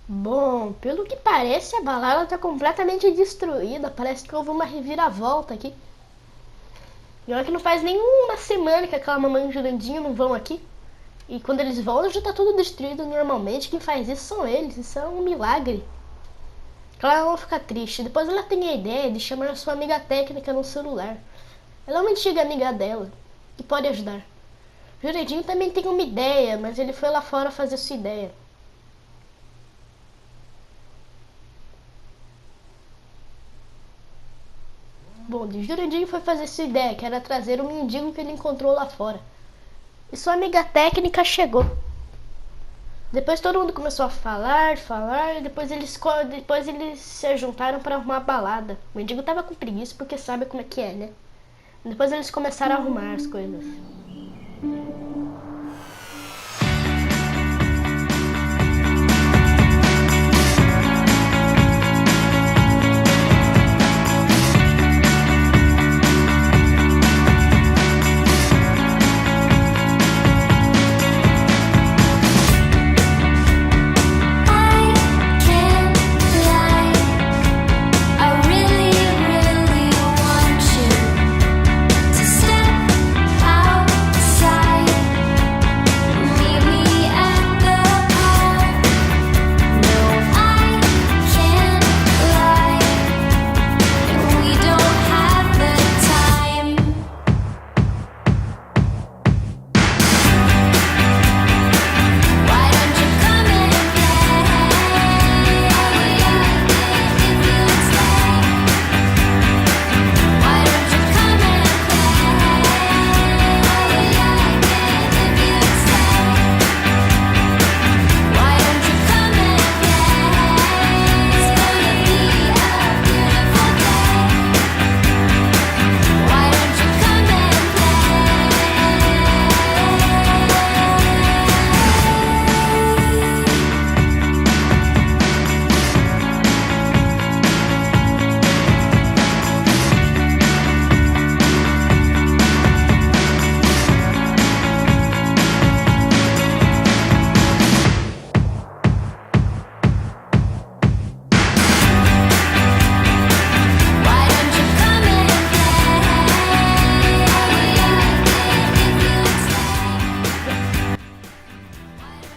Bom, pelo que parece, a balada tá completamente destruída. Parece que houve uma reviravolta aqui. E olha que não faz nenhuma semana que aquela mamãe e o Jurandinho não vão aqui. E quando eles voltam já tá tudo destruído normalmente. Quem faz isso são eles. Isso é um milagre. Claro, ela não fica triste. Depois ela tem a ideia de chamar a sua amiga técnica no celular. Ela é uma antiga amiga dela, que pode ajudar. O Juredinho também tem uma ideia, mas ele foi lá fora fazer sua ideia. Bom, o Juredinho foi fazer sua ideia, que era trazer o mendigo que ele encontrou lá fora. E sua amiga técnica chegou. Depois todo mundo começou a falar, e depois eles se juntaram para arrumar a balada. O mendigo tava com preguiça porque sabe como é que é, né? Depois eles começaram a arrumar as coisas.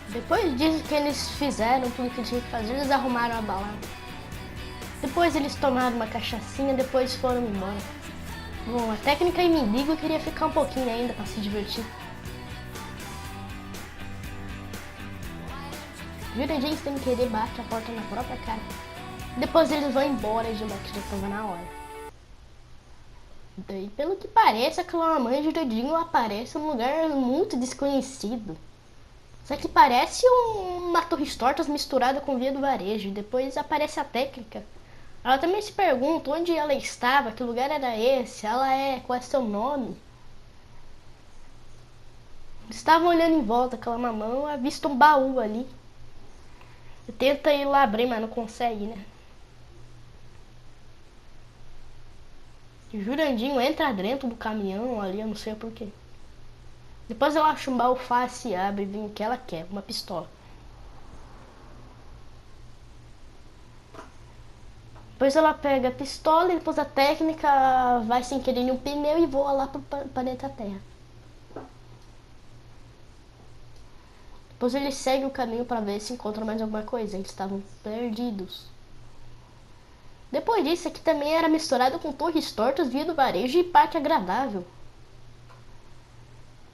Depois disso que eles fizeram tudo que tinham que fazer, eles arrumaram a balada. Depois eles tomaram uma cachaçinha, depois foram embora. Bom, a técnica e mendigo queria ficar um pouquinho ainda para se divertir. Jurandir sem querer bate a porta na própria cara. Depois eles vão embora de lá que já estava na hora. Daí, pelo que parece, aquela mamãe de Jurandir aparece num lugar muito desconhecido. Só que parece uma Torres Tortas misturada com Via do Varejo. Depois aparece a técnica. Ela também se pergunta onde ela estava, que lugar era esse, qual é seu nome? Estavam olhando em volta, aquela mamãe avista um baú ali. Tenta ir lá abrir, mas não consegue, né? O Jurandinho entra dentro do caminhão ali, eu não sei porquê. Depois ela acha um baú fácil e abre e vem o que ela quer, uma pistola. Depois ela pega a pistola e depois a técnica vai sem querer em um pneu e voa lá pro planeta Terra. Depois eles seguem o caminho para ver se encontram mais alguma coisa. Eles estavam perdidos. Depois disso, aqui também era misturado com Torres Tortas, Via do Varejo e Pátio Agradável.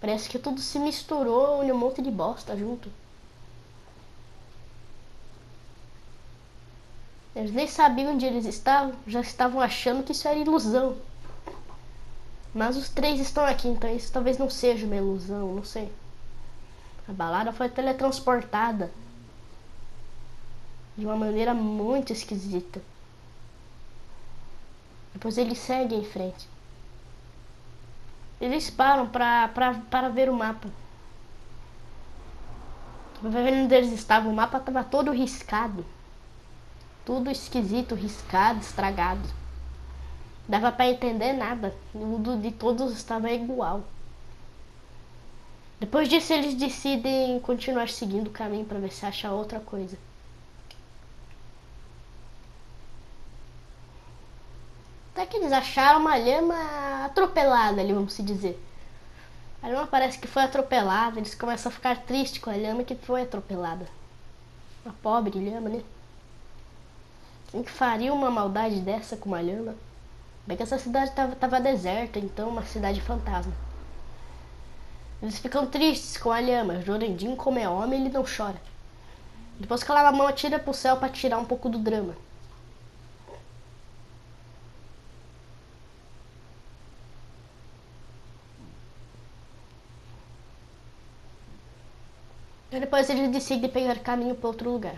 Parece que tudo se misturou em um monte de bosta junto. Eles nem sabiam onde eles estavam, já estavam achando que isso era ilusão. Mas os três estão aqui, então isso talvez não seja uma ilusão, não sei. A balada foi teletransportada de uma maneira muito esquisita. Depois eles seguem em frente. Eles param para ver o mapa. Para ver onde eles estavam. O mapa estava todo riscado. Tudo esquisito, riscado, estragado. Dava para entender nada. Tudo de todos estava igual. Depois disso eles decidem continuar seguindo o caminho para ver se acha outra coisa. Até que eles acharam uma lhama atropelada ali, vamos se dizer. A lhama parece que foi atropelada, eles começam a ficar tristes com a lhama que foi atropelada. Uma pobre lhama, né? Quem que faria uma maldade dessa com uma lhama? Bem que essa cidade tava deserta, então uma cidade fantasma. Eles ficam tristes com a lhama. Jorandinho, como é homem, ele não chora. Depois que ela mão atira pro céu pra tirar um pouco do drama. E depois eles decidem pegar caminho para outro lugar.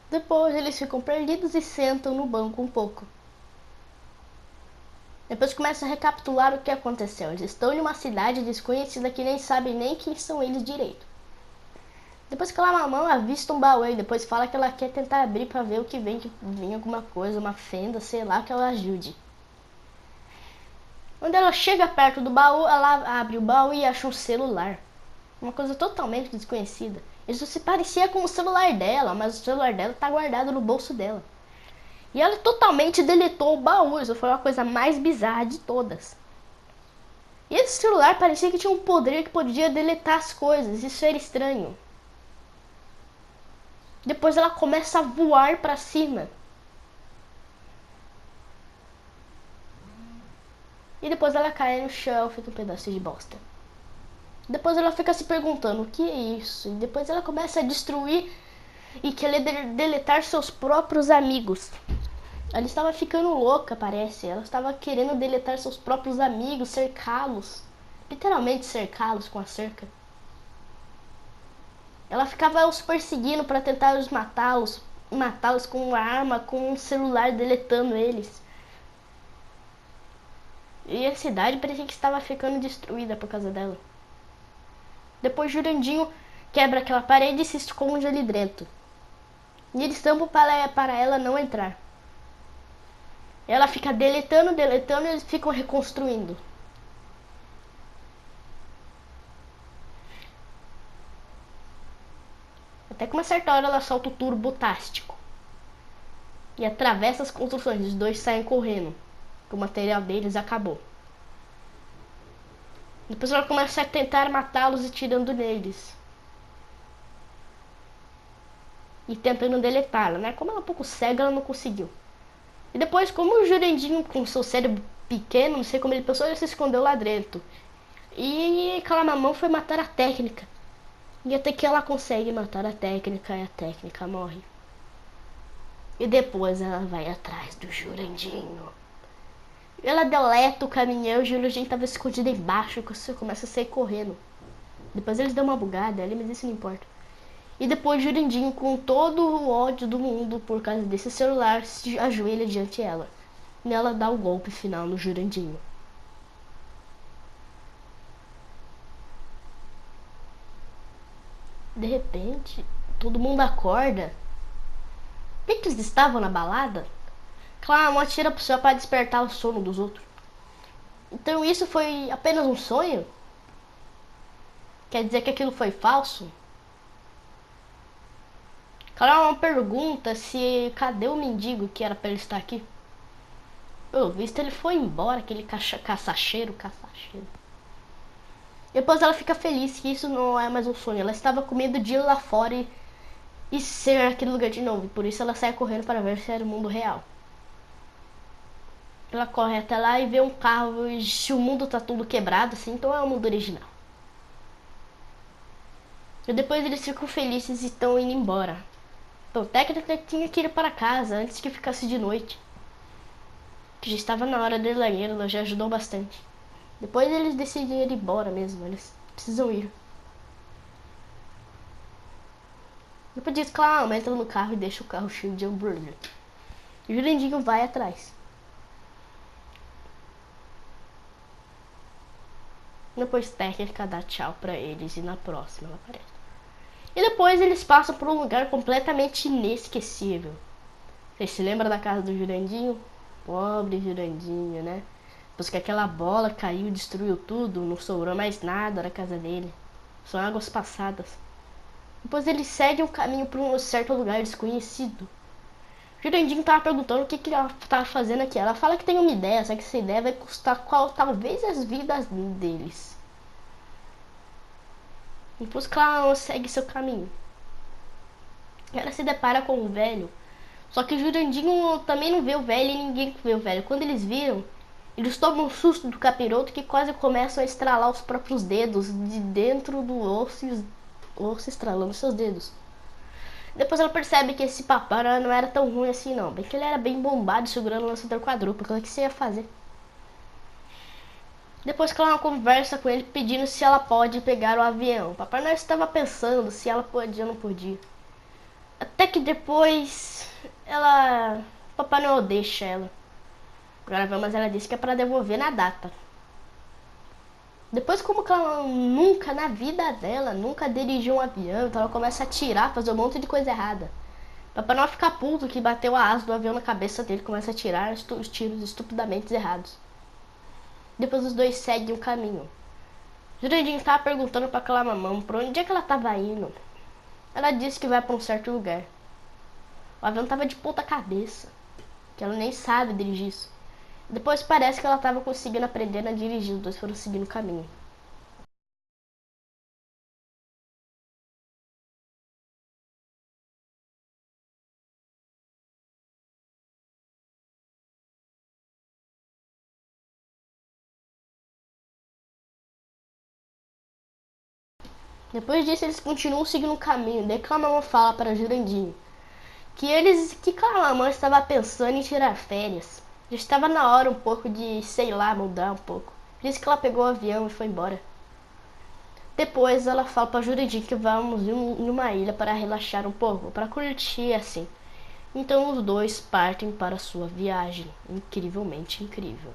Depois eles ficam perdidos e sentam no banco um pouco. Depois começam a recapitular o que aconteceu. Eles estão em uma cidade desconhecida que nem sabem nem quem são eles direito. Depois que ela mamão avista um baú e depois fala que ela quer tentar abrir para ver o que vem alguma coisa, uma fenda, sei lá, que ela ajude. Quando ela chega perto do baú, ela abre o baú e acha um celular. Uma coisa totalmente desconhecida. Isso se parecia com o celular dela, mas o celular dela tá guardado no bolso dela. E ela totalmente deletou o baú. Isso foi a coisa mais bizarra de todas. E esse celular parecia que tinha um poder que podia deletar as coisas. Isso era estranho. Depois ela começa a voar pra cima. E depois ela cai no chão, fica um pedaço de bosta. Depois ela fica se perguntando o que é isso. E depois ela começa a destruir e querer deletar seus próprios amigos. Ela estava ficando louca, parece. Ela estava querendo deletar seus próprios amigos, cercá-los. Literalmente cercá-los com a cerca. Ela ficava os perseguindo para tentar matá-los com uma arma, com um celular, deletando eles. E a cidade parecia que estava ficando destruída por causa dela. Depois Jurandinho quebra aquela parede e se esconde ali dentro. E eles tampam para ela não entrar. Ela fica deletando e eles ficam reconstruindo. Até que uma certa hora ela solta o turbo tástico. E atravessa as construções. Os dois saem correndo. O material deles acabou. Depois ela começa a tentar matá-los e tirando neles. E tentando deletá-la, né? Como ela é um pouco cega, ela não conseguiu. E depois, como o Jurandinho, com seu cérebro pequeno, não sei como ele pensou, ele se escondeu lá dentro. E aquela mamão foi matar a técnica. E até que ela consegue matar a técnica e a técnica morre. E depois ela vai atrás do Jurandinho. Ela deleta o caminhão e o Jurandinho estava escondido embaixo, que você começa a sair correndo. Depois eles dão uma bugada ali, mas isso não importa. E depois Jurandinho, com todo o ódio do mundo por causa desse celular, se ajoelha diante dela. E ela dá o golpe final no Jurandinho. De repente, todo mundo acorda. Por que eles estavam na balada? Claro, uma tira pro céu para despertar o sono dos outros. Então isso foi apenas um sonho? Quer dizer que aquilo foi falso? Claro, uma pergunta se cadê o mendigo que era para ele estar aqui? Pelo visto ele foi embora, aquele caçacheiro. Depois ela fica feliz que isso não é mais um sonho. Ela estava com medo de ir lá fora e ser aquele lugar de novo. E por isso ela sai correndo para ver se era o mundo real. Ela corre até lá e vê um carro. E se o mundo tá tudo quebrado assim, então é o mundo original. E depois eles ficam felizes e estão indo embora. Então o técnico tinha que ir para casa antes que ficasse de noite. Que já estava na hora dele ir, ela já ajudou bastante. Depois eles decidem ir embora mesmo, eles precisam ir. Depois diz, claro, entra no carro e deixa o carro cheio de hambúrguer. E o Jurandinho vai atrás. Depois técnica dá tchau pra eles e na próxima ela aparece. E depois eles passam por um lugar completamente inesquecível. Vocês se lembram da casa do Jurandinho? Pobre Jurandinho, né? Depois que aquela bola caiu e destruiu tudo, não sobrou mais nada na casa dele. São águas passadas. Depois ele segue um caminho para um certo lugar desconhecido. Jurandim tava perguntando o que ela tava fazendo aqui. Ela fala que tem uma ideia, só que essa ideia vai custar talvez as vidas deles. Depois que ela segue seu caminho, ela se depara com o velho. Só que o Jurandinho também não vê o velho e ninguém vê o velho. Quando eles viram, eles tomam um susto do capiroto que quase começam a estralar os próprios dedos de dentro do osso e o osso estralando seus dedos. Depois ela percebe que esse papai não era tão ruim assim não. Bem que ele era bem bombado segurando o lançador quadrúplo. O que você ia fazer? Depois que ela conversa com ele pedindo se ela pode pegar o avião. O Papai Noel estava pensando se ela podia ou não podia. Até que depois Papai Noel deixa ela. Agora, mas ela disse que é para devolver na data. Depois, como que ela nunca na vida dela nunca dirigiu um avião, então ela começa a atirar, fazer um monte de coisa errada. Papai Noel fica puto que bateu a asa do avião na cabeça dele, começa a atirar os tiros estupidamente errados. Depois os dois seguem o caminho. Jurandim estava perguntando para aquela mamãe por onde é que ela estava indo. Ela disse que vai para um certo lugar. O avião estava de ponta cabeça, que ela nem sabe dirigir isso. Depois parece que ela estava conseguindo aprender a dirigir, os dois foram seguindo o caminho. Depois disso eles continuam seguindo o caminho. Daí Clamamã fala para Jurandim que Clamamã estava pensando em tirar férias. Já estava na hora um pouco de, sei lá, mudar um pouco. Disse que ela pegou o avião e foi embora. Depois ela fala para Jurandim que vamos em uma ilha para relaxar um pouco, para curtir assim. Então os dois partem para sua viagem, incrivelmente incrível.